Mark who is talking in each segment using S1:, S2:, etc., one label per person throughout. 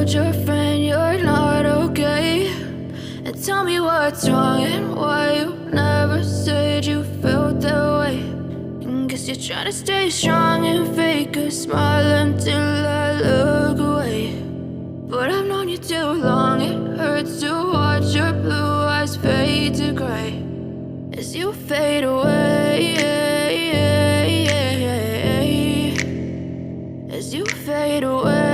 S1: told your friend you're not okay? And tell me what's wrong and why you never said you felt that way. And guess you're trying to stay strong and fake a smile until I look away. But I've known you too long, it hurts to watch your blue eyes fade to gray as you fade away, as you fade away.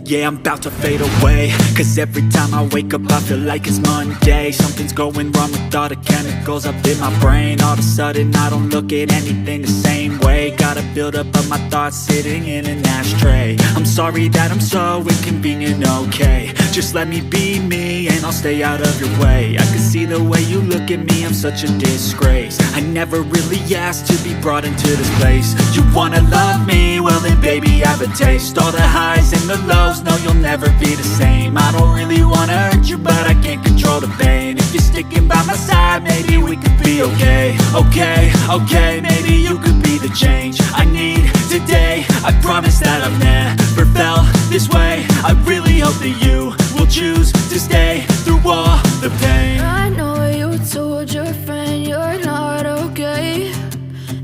S2: Yeah, I'm about to fade away, cause every time I wake up I feel like it's Monday. Something's going wrong with all the chemicals up in my brain. All of a sudden I don't look at anything the same way. Got a buildup of my thoughts sitting in an ashtray. I'm sorry that I'm so inconvenient, okay? Just let me be me and I'll stay out of your way. I can see the way you look at me, I'm such a disgrace. I never really asked to be brought into this place. You wanna love me? Well then baby have a taste. All the highs and the lows, no you'll never be the same. I don't really wanna hurt you but I can't control the pain. If you're sticking by my side maybe we could be okay. Okay, maybe you could be the change I need today. I promise that I've never felt this way. I really hope that you will choose to stay through all the pain.
S1: I know you told your friend you're not okay.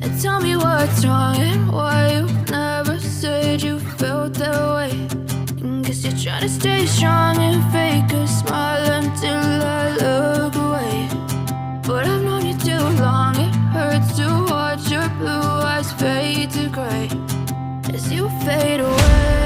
S1: And tell me what's wrong and why you never said you felt that way. And guess you're trying to stay strong and fake a smile until I look away. But I've known you too long, it hurts to watch your blue eyes fade to gray as you fade away.